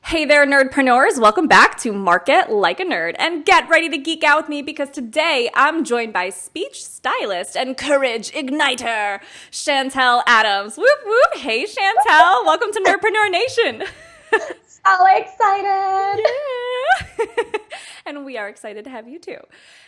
Hey there, nerdpreneurs. Welcome back to Market Like a Nerd. And get ready to geek out with me because today I'm joined by speech stylist and courage igniter, Chantelle Adams. Whoop, whoop. Hey, Chantelle. Welcome to Nerdpreneur Nation. So excited. Yeah. And we are excited to have you too.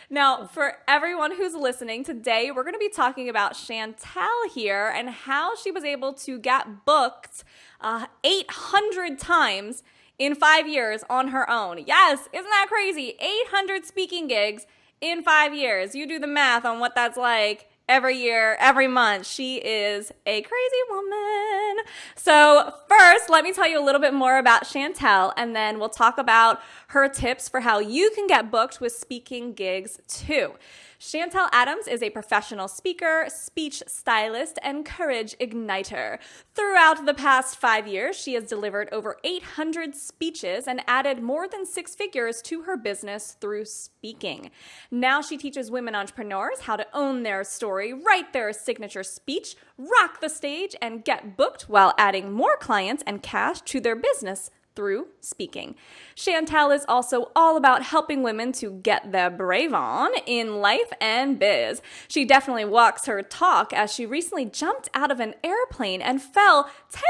Now, for everyone who's listening, today we're going to be talking about Chantelle here and how she was able to get booked 800 times in 5 years on her own. Yes, isn't that crazy? 800 speaking gigs in 5 years. You do the math on what that's like every year, every month. She is a crazy woman. So first, let me tell you a little bit more about Chantelle, and then we'll talk about her tips for how you can get booked with speaking gigs too. Chantelle Adams is a professional speaker, speech stylist, and courage igniter. Throughout the past 5 years, she has delivered over 800 speeches and added more than 6 figures to her business through speaking. Now she teaches women entrepreneurs how to own their story, write their signature speech, rock the stage, and get booked while adding more clients and cash to their business through speaking. Chantelle is also all about helping women to get their brave on in life and biz. She definitely walks her talk as she recently jumped out of an airplane and fell 10,000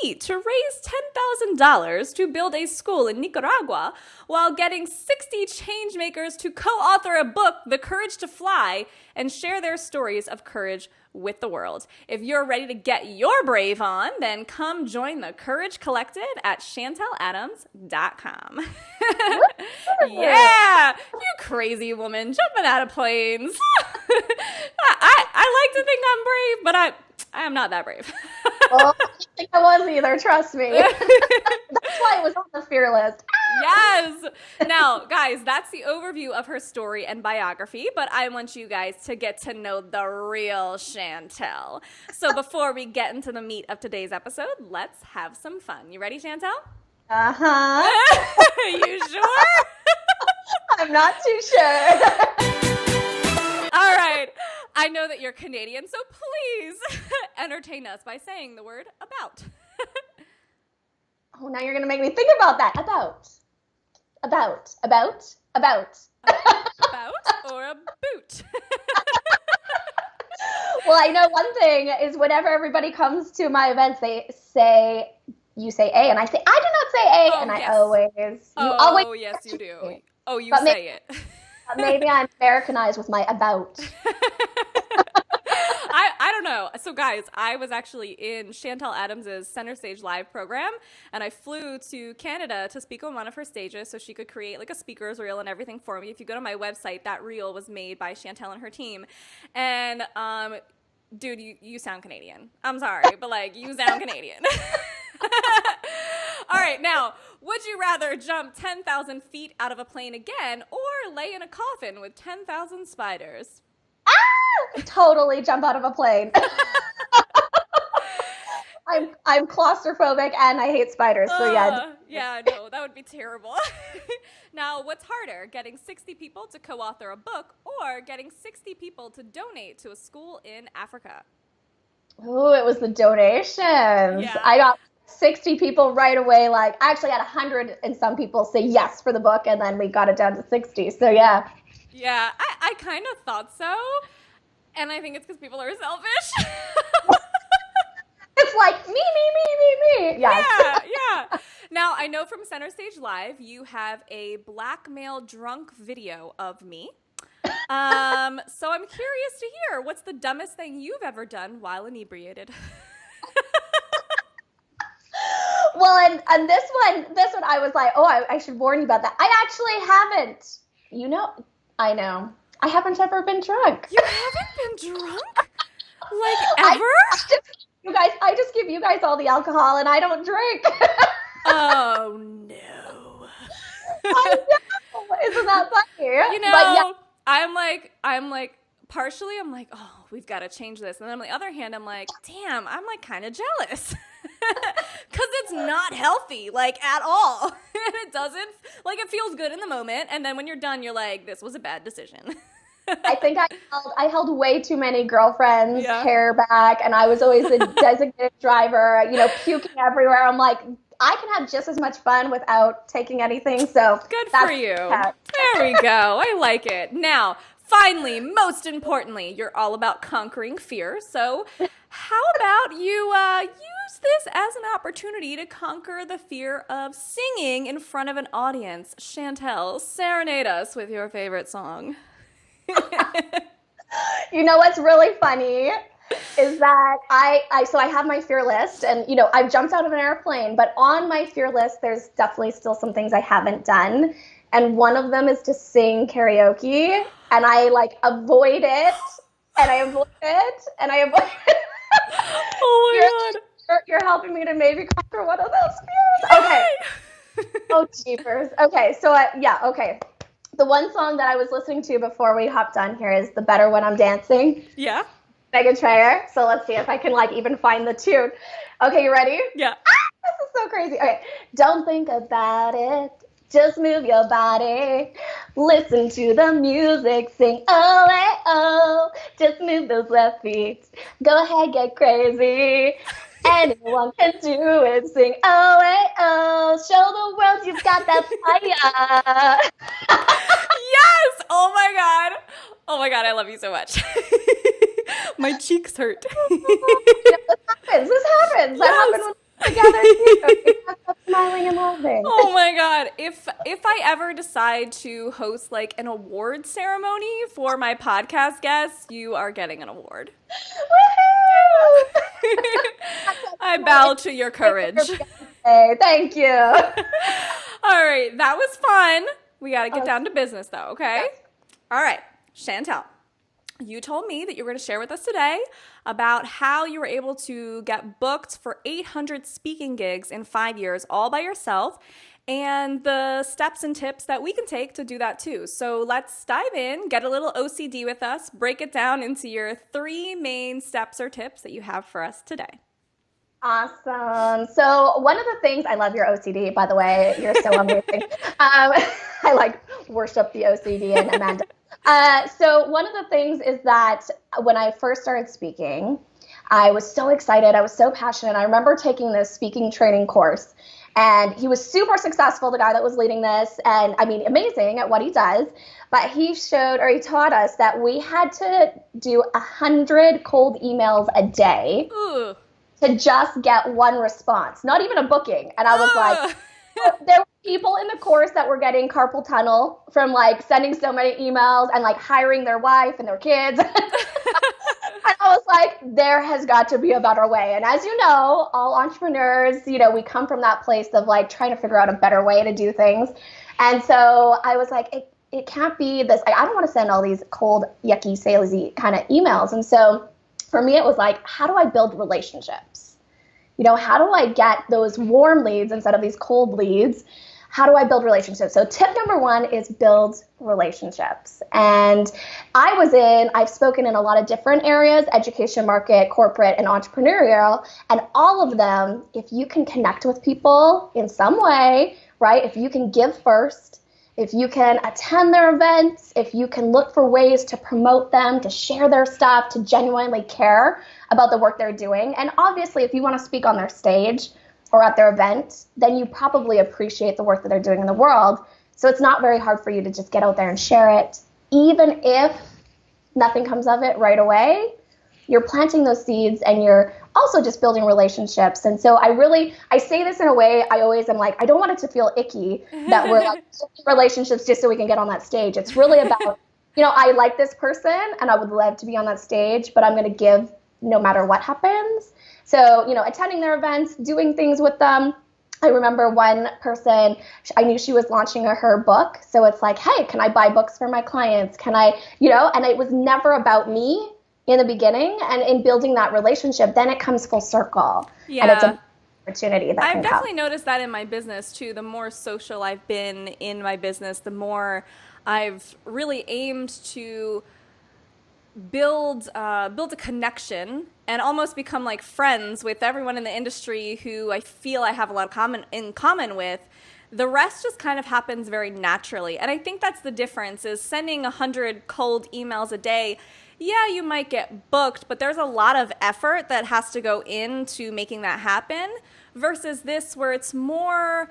feet to raise $10,000 to build a school in Nicaragua while getting 60 changemakers to co-author a book, The Courage to Fly, and share their stories of courage with the world. If you're ready to get your brave on, then come join the Courage Collective at chantelleadams.com. Yeah, you crazy woman jumping out of planes. I like to think I'm brave, but I am not that brave. Well, I don't think I was either, trust me. That's why it was on the fear list. Yes. Now, guys, that's the overview of her story and biography, but I want you guys to get to know the real Chantelle. So before we get into the meat of today's episode, let's have some fun. You ready, Chantelle? Uh-huh. You sure? I'm not too sure. All right. I know that you're Canadian, so please entertain us by saying the word about. Oh, now you're going to make me think about that. About Or a boot. Well, I know one thing is whenever everybody comes to my events, you say A, and I say, I do not say A, Oh, and yes. I always, Oh, yes, you do. Me. Oh, you But say it. Maybe I'm Americanized with my about. I don't know. So guys, I was actually in Chantelle Adams' Center Stage Live program, and I flew to Canada to speak on one of her stages so she could create like a speaker's reel and everything for me. If you go to my website, that reel was made by Chantelle and her team. And dude, you sound Canadian. I'm sorry, but like you sound Canadian. All right, now, would you rather jump 10,000 feet out of a plane again or lay in a coffin with 10,000 spiders? Totally jump out of a plane. I'm claustrophobic and I hate spiders, so yeah. Yeah, no, that would be terrible. Now, what's harder, getting 60 people to co-author a book or getting 60 people to donate to a school in Africa? Oh, it was the donations. Yeah. I got 60 people right away. Like, I actually had 100 and some people say yes for the book, and then we got it down to 60. So yeah. Yeah, I kind of thought so. And I think it's because people are selfish. It's like me. Yes. Yeah. Now, I know from Center Stage Live, you have a blackmail drunk video of me. So I'm curious to hear, what's the dumbest thing you've ever done while inebriated? Well, and this one I was like, oh, I should warn you about that. I actually haven't. I know. I haven't ever been drunk. You haven't been drunk? Like ever? I just give you guys all the alcohol and I don't drink. Oh no. I know. Isn't that funny? You know, But yeah. I'm like, partially I'm like, oh, we've got to change this. And then on the other hand, I'm like, damn, I'm like kind of jealous. Because it's not healthy, like at all. And it doesn't, like it feels good in the moment. And then when you're done, you're like, this was a bad decision. I think I held way too many girlfriends' hair back, and I was always the designated driver, puking everywhere. I'm like, I can have just as much fun without taking anything. So good for you. There we go. I like it. Now, finally, most importantly, you're all about conquering fear. So how about you use this as an opportunity to conquer the fear of singing in front of an audience? Chantelle, serenade us with your favorite song. You know what's really funny is that I have my fear list, and I've jumped out of an airplane, but on my fear list there's definitely still some things I haven't done, and one of them is to sing karaoke, and I avoid it, and I avoid it, and I avoid it. Oh my God. You're helping me to maybe conquer one of those fears. Okay. Oh, jeepers. Okay, so okay. The one song that I was listening to before we hopped on here is The Better When I'm Dancing. Yeah. Megan Trainor. So let's see if I can even find the tune. Okay, you ready? Yeah. This is so crazy. Okay. Don't think about it. Just move your body. Listen to the music. Sing oh, hey, oh. Just move those left feet. Go ahead, get crazy. Anyone can do it. Sing oh, hey, oh. Show the world you've got that fire. Yes! Oh my God. Oh my God, I love you so much. My cheeks hurt. This happens. Yes. That happens when we're together. We have to smiling and laughing. Oh my God. If I ever decide to host an award ceremony for my podcast guests, you are getting an award. Woohoo! I bow to your courage. Hey, thank you. All right. That was fun. We got to get down to business though, okay? Yes. All right. Chantelle, you told me that you were going to share with us today about how you were able to get booked for 800 speaking gigs in 5 years all by yourself, and the steps and tips that we can take to do that too. So let's dive in, get a little OCD with us, break it down into your 3 main steps or tips that you have for us today. Awesome. So one of the things, I love your OCD, by the way. You're so amazing. I worship the OCD and Amanda. So one of the things is that when I first started speaking, I was so excited. I was so passionate. I remember taking this speaking training course, and he was super successful, the guy that was leading this, and amazing at what he does. But he taught us that we had to do 100 cold emails a day. Ooh. To just get one response, not even a booking. And I was like, there were people in the course that were getting carpal tunnel from sending so many emails and hiring their wife and their kids. And I was like, there has got to be a better way. And as you know, all entrepreneurs, we come from that place of trying to figure out a better way to do things. And so I was like, it can't be this. I don't want to send all these cold, yucky, salesy kind of emails. And so for me, it was how do I build relationships? How do I get those warm leads instead of these cold leads? How do I build relationships? So tip number 1 is build relationships. And I've spoken in a lot of different areas, education, market, corporate, and entrepreneurial. And all of them, if you can connect with people in some way, right? If you can give first, if you can attend their events, if you can look for ways to promote them, to share their stuff, to genuinely care about the work they're doing. And obviously, if you want to speak on their stage or at their event, then you probably appreciate the work that they're doing in the world. So it's not very hard for you to just get out there and share it. Even if nothing comes of it right away, you're planting those seeds and you're also just building relationships. And so I say this in a way, I always am I don't want it to feel icky that we're relationships just so we can get on that stage. It's really about, I like this person and I would love to be on that stage, but I'm going to give no matter what happens. So, attending their events, doing things with them. I remember one person, I knew she was launching her book. So it's hey, can I buy books for my clients? Can I, and it was never about me in the beginning, and in building that relationship, then it comes full circle. Yeah. And it's an opportunity that I've definitely noticed that in my business too. The more social I've been in my business, the more I've really aimed to build a connection and almost become friends with everyone in the industry who I feel I have a lot in common with. The rest just kind of happens very naturally. And I think that's the difference, is sending 100 cold emails a day. Yeah, you might get booked, but there's a lot of effort that has to go into making that happen versus this where it's more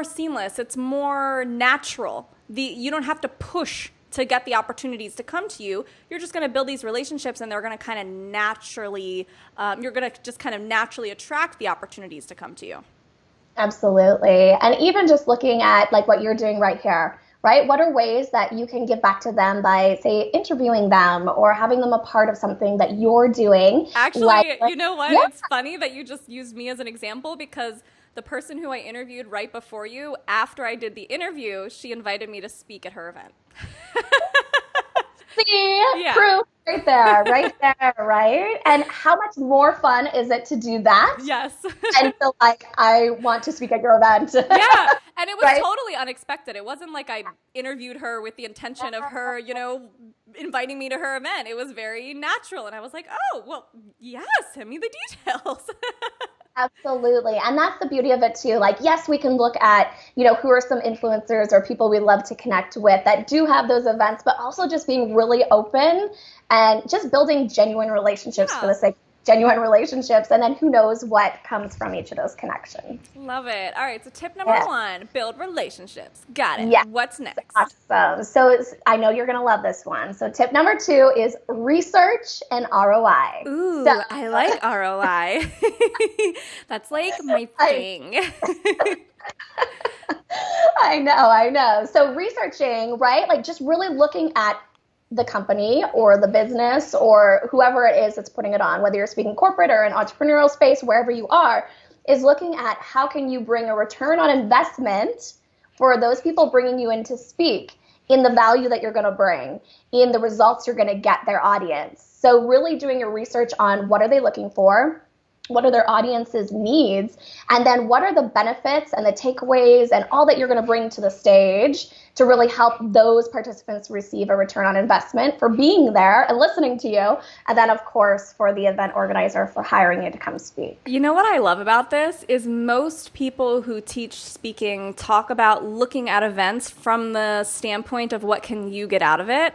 seamless, it's more natural. You don't have to push to get the opportunities to come to you. You're just going to build these relationships, and they're going to kind of naturally, you're going to just kind of naturally attract the opportunities to come to you. Absolutely. And even just looking at like what you're doing right here, right? What are ways that you can give back to them by, say, interviewing them or having them a part of something that you're doing? Actually, you know what? Yeah. It's funny that you just used me as an example, because the person who I interviewed right before you, after I did the interview, she invited me to speak at her event. See, yeah. Proof right there, right? And how much more fun is it to do that? Yes. And feel like I want to speak at your event. Yeah, and it was totally unexpected. It wasn't like I interviewed her with the intention of her, inviting me to her event. It was very natural, and I was like, oh, well, yes, send me the details. Absolutely. And that's the beauty of it too. Like, yes, we can look at, who are some influencers or people we love to connect with that do have those events, but also just being really open and just building genuine relationships for the sake of genuine relationships. And then who knows what comes from each of those connections. Love it. All right. So tip number 1, build relationships. Got it. Yeah. What's next? Awesome. So I know you're going to love this one. So tip number 2 is research and ROI. Ooh, I like ROI. That's like my thing. I know. So researching, right? Like just really looking at the company or the business or whoever it is that's putting it on, whether you're speaking corporate or an entrepreneurial space, wherever you are, is looking at how can you bring a return on investment for those people bringing you in to speak in the value that you're going to bring, in the results you're going to get their audience. So really doing your research on what are they looking for, what are their audience's needs, and then what are the benefits and the takeaways and all that you're going to bring to the stage to really help those participants receive a return on investment for being there and listening to you. And then, of course, for the event organizer for hiring you to come speak. You know what I love about this is most people who teach speaking talk about looking at events from the standpoint of what can you get out of it.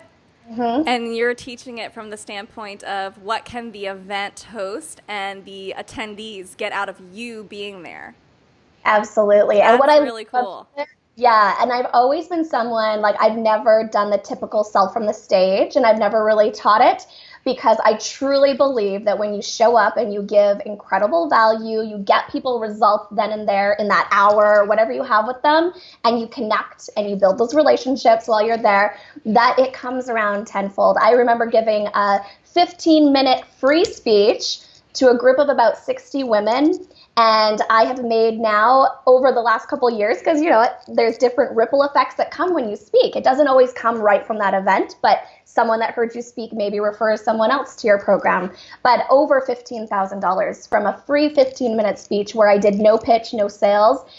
Mm-hmm. And you're teaching it from the standpoint of what can the event host and the attendees get out of you being there. Absolutely. That's and what really cool. Yeah, and I've always been someone, like I've never done the typical sell from the stage, and I've never really taught it, because I truly believe that when you show up and you give incredible value, you get people results then and there in that hour, whatever you have with them, and you connect and you build those relationships while you're there, that it comes around tenfold. I remember giving a 15-minute free speech to a group of about 60 women. And I have made now over the last couple of years, because there's different ripple effects that come when you speak. It doesn't always come right from that event, but someone that heard you speak maybe refers someone else to your program. But over $15,000 from a free 15-minute speech where I did no pitch, no sales,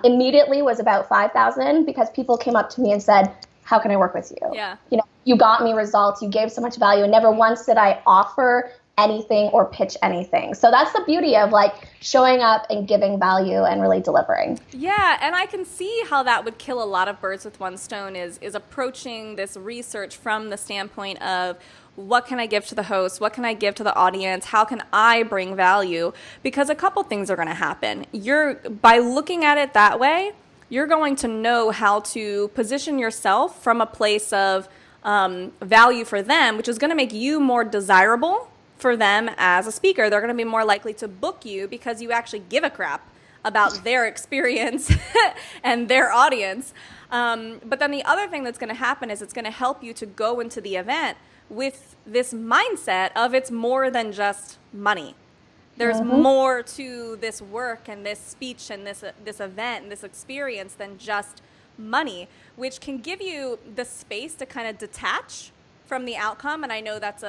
immediately was about $5,000 because people came up to me and said, how can I work with you? Yeah. You got me results, you gave so much value, and never once did I offer anything or pitch anything. So that's the beauty of like showing up and giving value and really delivering. Yeah, and I can see how that would kill a lot of birds with one stone is approaching this research from the standpoint of what can I give to the host? What can I give to the audience? How can I bring value? Because a couple things are going to happen. By looking at it that way, you're going to know how to position yourself from a place of value for them, which is going to make you more desirable for them as a speaker. They're going to be more likely to book you because you actually give a crap about their experience and their audience. But then the other thing that's going to happen is it's going to help you to go into the event with this mindset of it's more than just money. There's more to this work and this speech and this event and this experience than just money, which can give you the space to kind of detach from the outcome. And I know that's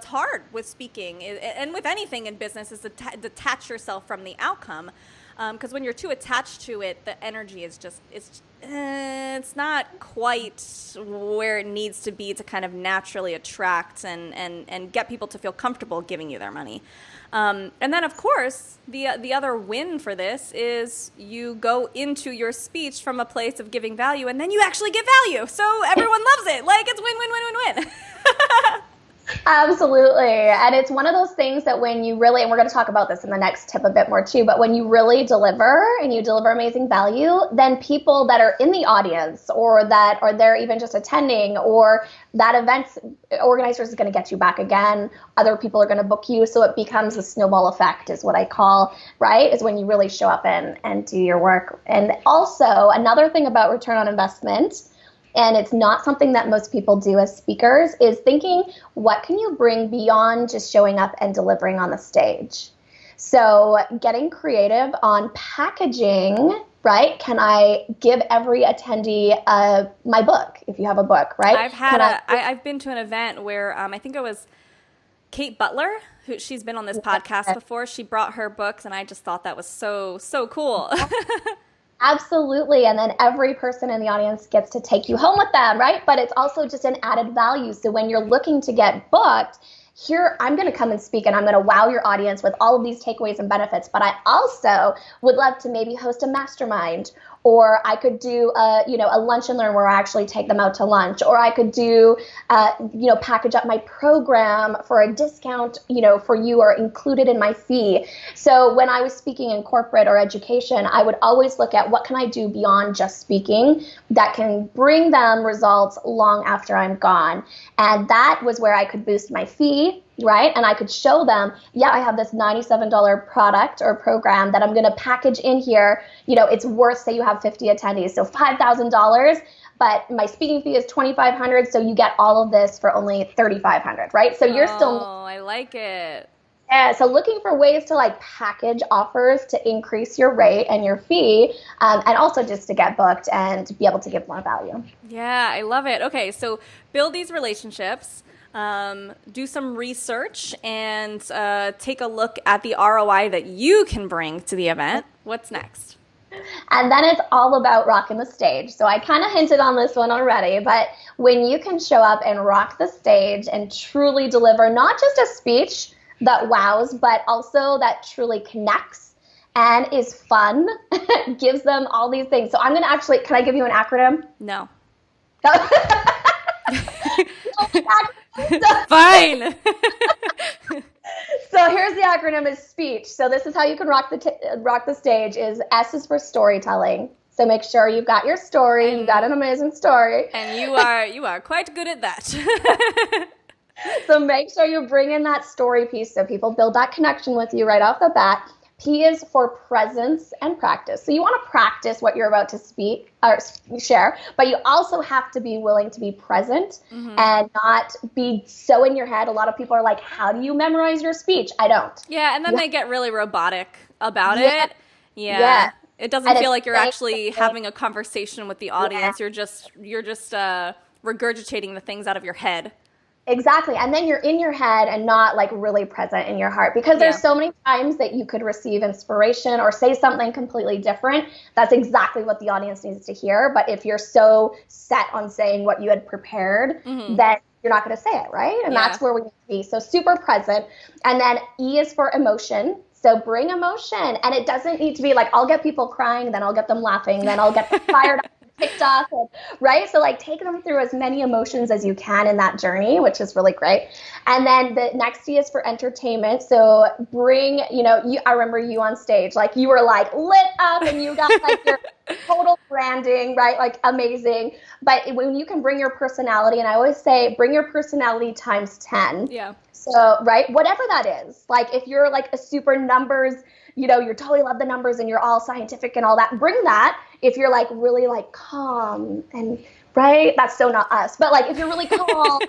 hard with speaking and with anything in business, is to detach yourself from the outcome, because when you're too attached to it, the energy is just it's not quite where it needs to be to kind of naturally attract and get people to feel comfortable giving you their money. And then, of course, the other win for this is you go into your speech from a place of giving value, and then you actually give value. So everyone loves it. Like, it's win, win, win, win, win. Absolutely. And it's one of those things that when you really, and we're going to talk about this in the next tip a bit more too, but when you really deliver and you deliver amazing value, then people that are in the audience or that are there even just attending, or that event's organizers is going to get you back again. Other people are going to book you. So it becomes a snowball effect is what I call, right? Is when you really show up and do your work. And also another thing about return on investment, and it's not something that most people do as speakers, is thinking, what can you bring beyond just showing up and delivering on the stage? So getting creative on packaging, right? Can I give every attendee my book, if you have a book, right? I've been to an event where I think it was Kate Butler, who she's been on this podcast before. She brought her books, and I just thought that was so cool. Absolutely. And then every person in the audience gets to take you home with them, right? But it's also just an added value. So when you're looking to get booked, here, I'm going to come and speak and I'm going to wow your audience with all of these takeaways and benefits. But I also would love to maybe host a mastermind, or I could do a lunch and learn where I actually take them out to lunch, or I could do, package up my program for a discount, for you, or included in my fee. So when I was speaking in corporate or education, I would always look at what can I do beyond just speaking that can bring them results long after I'm gone. And that was where I could boost my fee, right? And I could show them, I have this $97 product or program that I'm going to package in here. It's worth, say you have 50 attendees, so $5,000, but my speaking fee is $2,500. So you get all of this for only $3,500, right? So you're still. Oh, I like it. Yeah, so looking for ways to package offers to increase your rate and your fee, and also just to get booked and to be able to give more value. Yeah, I love it. Okay, so build these relationships, do some research, and take a look at the ROI that you can bring to the event. What's next? And then it's all about rocking the stage. So I kind of hinted on this one already, but when you can show up and rock the stage and truly deliver not just a speech that wows, but also that truly connects and is fun, gives them all these things. So I'm going to actually, can I give you an acronym? No. Fine. So here's the acronym is speech. So this is how you can rock the stage. Is S is for storytelling. So make sure you've got your story. You've got an amazing story. And you are quite good at that. So make sure you bring in that story piece so people build that connection with you right off the bat. P is for presence and practice. So you want to practice what you're about to speak or share, but you also have to be willing to be present and not be so in your head. A lot of people are like, how do you memorize your speech? I don't. Yeah, and then they get really robotic about it. Yeah. It doesn't feel like you're actually having a conversation with the audience. You're just regurgitating the things out of your head. Exactly. And then you're in your head and not really present in your heart, because there's so many times that you could receive inspiration or say something completely different. That's exactly what the audience needs to hear. But if you're so set on saying what you had prepared, then you're not going to say it, right? And that's where we need to be. So super present. And then E is for emotion. So bring emotion. And it doesn't need to be I'll get people crying, then I'll get them laughing, then I'll get them fired up. TikTok, right? So take them through as many emotions as you can in that journey, which is really great. And then the next D is for entertainment. So bring, I remember you on stage, you were lit up and you got your total branding, right? Amazing. But when you can bring your personality, and I always say, bring your personality times 10. Yeah. So, right, whatever that is, if you're a super numbers, you totally love the numbers and you're all scientific and all that, bring that. If you're really calm and right, that's so not us, but if you're really calm,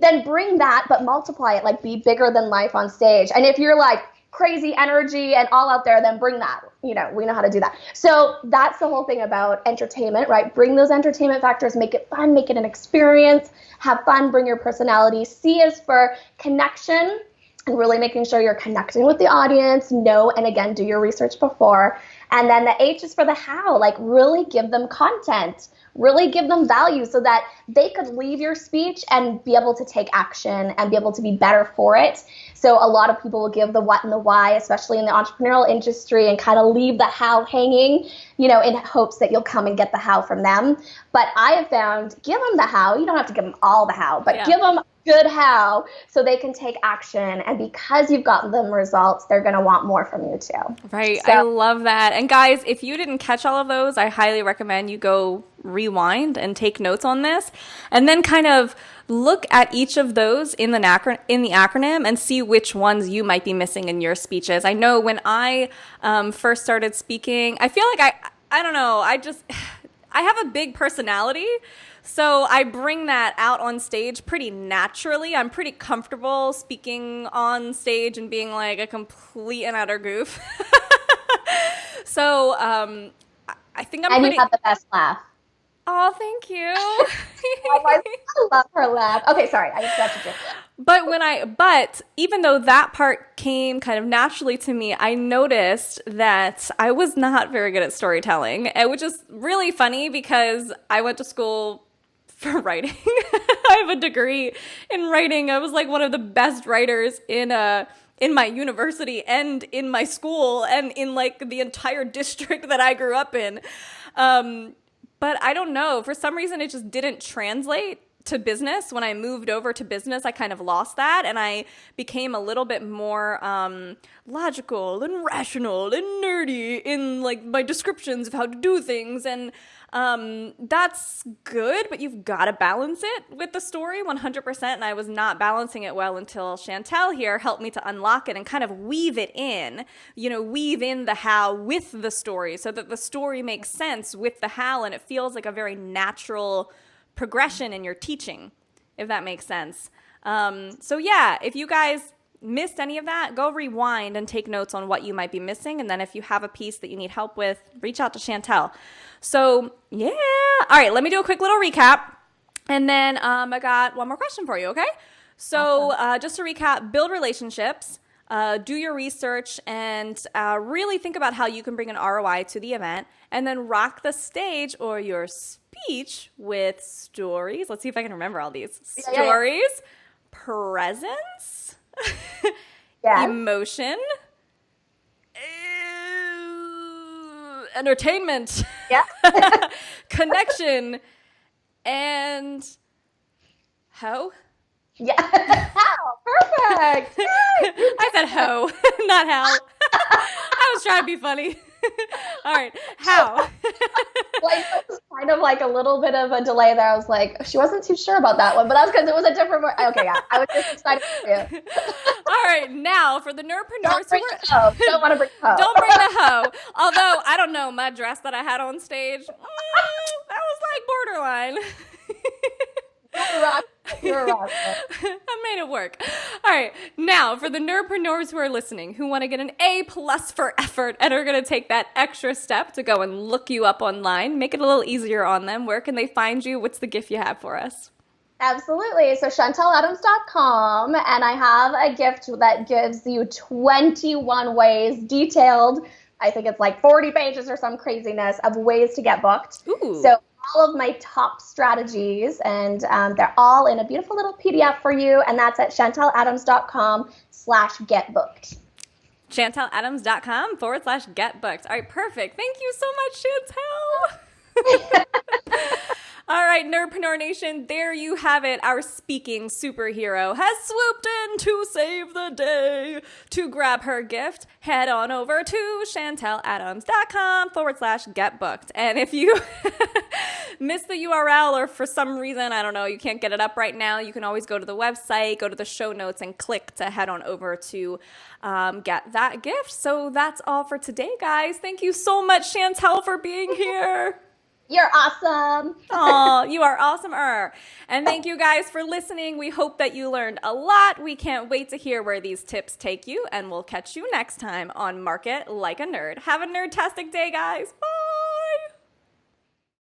then bring that, but multiply it, be bigger than life on stage. And if you're crazy energy and all out there, then bring that. We know how to do that. So that's the whole thing about entertainment, right? Bring those entertainment factors, make it fun, make it an experience, have fun, bring your personality. C is for connection, and really making sure you're connecting with the audience, and again, do your research before. And then the H is for the how, really give them content, really give them value so that they could leave your speech and be able to take action and be able to be better for it. So a lot of people will give the what and the why, especially in the entrepreneurial industry, and kind of leave the how hanging, in hopes that you'll come and get the how from them. But I have found, give them the how. You don't have to give them all the how, but give them good how, so they can take action. And because you've gotten them results, they're going to want more from you too. Right. So, I love that. And guys, if you didn't catch all of those, I highly recommend you go rewind and take notes on this and then kind of look at each of those in the acronym and see which ones you might be missing in your speeches. I know when I first started speaking, I feel like I don't know, I have a big personality. So I bring that out on stage pretty naturally. I'm pretty comfortable speaking on stage and being like a complete and utter goof. So I think I'm and pretty... you have the best laugh. Oh, thank you. I love her laugh. Okay, sorry, I interrupted you. But even though that part came kind of naturally to me, I noticed that I was not very good at storytelling, which is really funny because I went to school for writing. I have a degree in writing. I was like one of the best writers in my university and in my school and in like the entire district that I grew up in. But I don't know, for some reason it just didn't translate to business. When I moved over to business, I kind of lost that and I became a little bit more logical and rational and nerdy in like my descriptions of how to do things. And that's good, but you've got to balance it with the story 100%. And I was not balancing it well until Chantelle here helped me to unlock it and kind of weave it in, weave in the how with the story so that the story makes sense with the how and it feels like a very natural progression in your teaching, if that makes sense. So yeah, if you guys missed any of that, go rewind and take notes on what you might be missing. And then if you have a piece that you need help with, reach out to Chantelle. So yeah. All right, let me do a quick little recap. And then I got one more question for you, okay? So just to recap, build relationships, do your research, and really think about how you can bring an ROI to the event. And then rock the stage or your speech with stories. Let's see if I can remember all these. Stories, presence, emotion, entertainment, connection, and how? Yeah. How? Perfect. I said ho, not how. I was trying to be funny. All right. How? Like, it was kind of like a little bit of a delay there. I was like, she wasn't too sure about that one, but that's because it was a different word. Okay, yeah. I was just excited for you. All right. Now, for the nerdpreneurs Don't want to bring the hoe. Don't bring the hoe. Although, I don't know, my dress that I had on stage, that was like borderline. You're a rock. I made it work. All right. Now, for the nerdpreneurs who are listening, who want to get an A+ for effort and are going to take that extra step to go and look you up online, make it a little easier on them, where can they find you? What's the gift you have for us? Absolutely. So ChantelleAdams.com, and I have a gift that gives you 21 ways, detailed, I think it's like 40 pages or some craziness of ways to get booked. Ooh. So all of my top strategies, and they're all in a beautiful little PDF for you, and that's at ChantelleAdams.com/getbooked. ChantelleAdams.com/getbooked. All right, perfect. Thank you so much, Chantelle. All right, Nerdpreneur Nation, there you have it. Our speaking superhero has swooped in to save the day. To grab her gift, head on over to ChantelleAdams.com/getbooked. And if you miss the URL or for some reason, I don't know, you can't get it up right now, you can always go to the website, go to the show notes, and click to head on over to get that gift. So that's all for today, guys. Thank you so much, Chantelle, for being here. You're awesome. Oh, you are awesomer. And thank you guys for listening. We hope that you learned a lot. We can't wait to hear where these tips take you, and we'll catch you next time on Market Like a Nerd. Have a nerd-tastic day, guys. Bye.